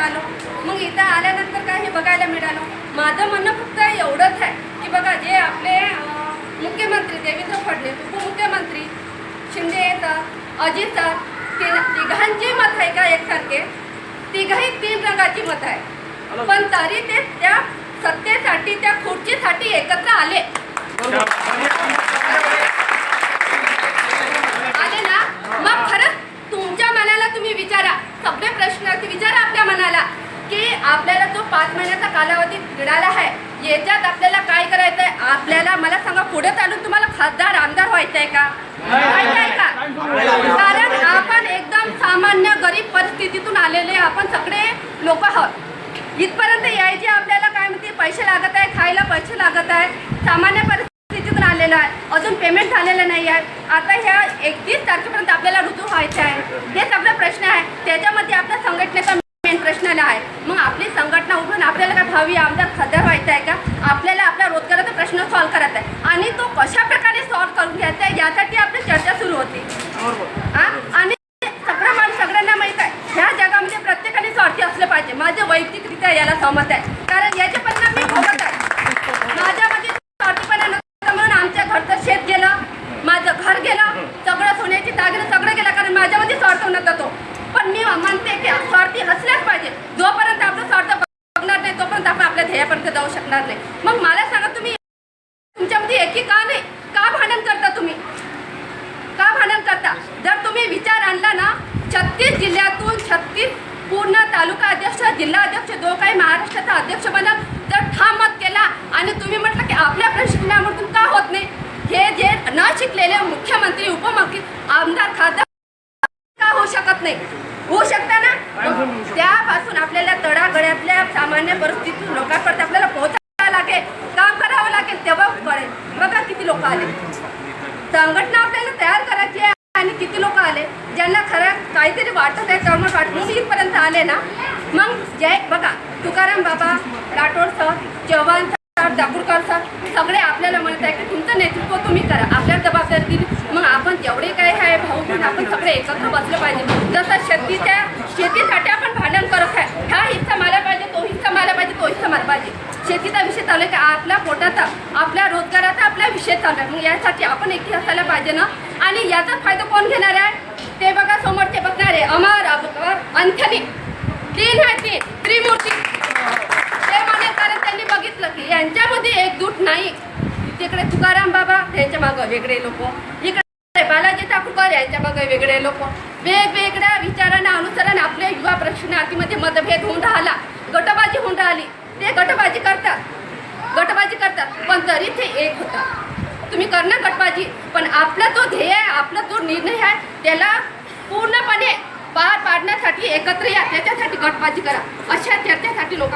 आलो. मग इथं आल्यानंतर काय हे बघायला मिळालं. माझं म्हणणं फक्त एवढंच आहे की बघा, जे आपले मुख्यमंत्री देवेंद्र फडणवीस, उपमुख्यमंत्री शिंदे सर, अजित सर, तिघांची मत आहे का एकसारखे? तिघही 3 रंगाची मत आहे, पण तरी ते त्या सत्तेसाठी, त्या खुर्चीसाठी एकत्र आले ना. मग खरंच तुमच्या मनाला तुम्ही विचारा, सगळे प्रश्न विचारा आपल्या मनाला की आपल्याला जो 5 महिन्याचा कालावधी मिळाला आहे, याच्यात आपल्याला काय करायचं आहे. आपल्याला मला सांगा, पुढे चालून तुम्हाला खासदार आमदार व्हायचं आहे का? कारण आपण एकदम सामान्य गरीब परिस्थितीतून आलेले आपण सगळे लोक आहोत. इथपर्यंत यायचे आपल्याला काय म्हणते, पैसे लागत आहे, खायला पैसे लागत आहे, सामान्य परिस्थितीतून आलेलं आहे, अजून पेमेंट झालेलं नाही आहे. आता ह्या 31 तारखेपर्यंत आपल्याला रुजू व्हायचं आहे. हे सगळे प्रश्न आहे. त्याच्यामध्ये आपल्या संघटनेचा मेन प्रश्न आहे. मग आपली संघटना उभून आपल्याला काय भावी आमदार खासदार व्हायचं आहे का? आपल्याला आपल्या रोजगाराचा प्रश्न सॉल्व्ह करायचा आहे, आणि तो कशा प्रकारे सॉल्व्ह करून घ्यायचा आहे यासाठी आपली चर्चा सुरू होती. आणि सगळ्यांना माहीत आहे, ह्या जगामध्ये प्रत्येकाने स्वार्थी असलं पाहिजे. माझं वैयक्तिकरित्या याला सहमत आहे, कारण याचे परिणाम मी भोगत आहे. माझ्यामध्ये स्वार्थीपणा नव्हता म्हणून आमच्या घरचं शेत गेलं, माझं घर गेलं, सगळं सोन्याची दागिने सगळं गेलं, कारण माझ्यामध्ये स्वार्थ नव्हता तो. पण मी म्हणते की स्वार्थी असल्याच पाहिजे. जोपर्यंत आपलं स्वार्थ बघणार नाही तोपर्यंत आपण आपल्या ध्येयापर्यंत जाऊ शकणार नाही. मग मला सांगा, तुम्ही तुमच्यामध्ये एकी का नाही? का भांडण करता तुम्ही? का भांडण करता? जर तुम्ही विचार आणला ना, 36 जिल्ह्यातून 36 पूर्ण तालुका अध्यक्ष, जिल्हा अध्यक्ष, जो काही महाराष्ट्राचा अध्यक्ष बनल, जर ठाम मत केला आणि तुम्ही म्हटलं की आपल्या प्रशिक्षणामधून का होत नाही, हे जे न शिकलेले मुख्यमंत्री, उपमुख्यमंत्री, आमदार, खासदार का होऊ शकत नाही? होऊ शकता ना. त्यापासून आपल्याला तळागाळातल्या सामान्य परिस्थितीतून लोकांपर्यंत आपल्याला पोहोचायला लागेल, काम करावं लागेल, तेव्हा कळेल. बघा किती लोक आले, संघटना आपल्याला तयार करायची आहे, आणि किती लोक आले ज्यांना खरं काहीतरी वाटत आहे, चळमळ वाटून इथपर्यंत आले ना. मग जय बघा, Tukaram Baba, Rathod sir, Chavan sir, Jagurkar sir, सगळे आपल्याला म्हणत आहे की तुमचं नेतृत्व तुम्ही करा, आपल्याला जबाबदारी दिली. मग आपण जेवढे काय आहे भाऊ पण आपण सगळे एकत्र बसलं पाहिजे. जसं शेतीसाठी आपण भांडण करत आहे, हा हिस्सा मला पाहिजे, तो हिस्सा मला पाहिजे, तो हिस्सा मला पाहिजे. शेतीचा विषय चालू आहे की आपल्या पोटाचा, आपल्या रोजगाराचा आपला विषय चालू आहे. मग यासाठी आपण एकी असायला पाहिजे ना. आणि याचा फायदा कोण घेणार आहे? ते बघा समोरचे बघणारे अमर अबकर अंथनी 3 आहे, त्रिमूर्ती. ते म्हणे, कारण त्यांनी बघितलं की यांच्यामध्ये एकजूट नाही. तिकडे तुकाराम बाबा, त्यांच्या मागं वेगळे लोक, इकडे बालाजी ठाकूरकर, यांच्या मागं वेगळे लोक. वेगवेगळ्या विचारांना अनुसरण आपल्या युवा प्रशिक्षणार्थीमध्ये मतभेद होऊन राहिला, गटबाजी होऊन राहिली. ते गटबाजी करतात, पण तरी ते एक होतात. तुम्ही करणार गटबाजी, पण आपला जो ध्येय आहे, आपला जो निर्णय आहे, त्याला पूर्णपणे पार पाडण्यासाठी एकत्र या, त्याच्यासाठी गटबाजी करा. अशा चर्चेसाठी लोक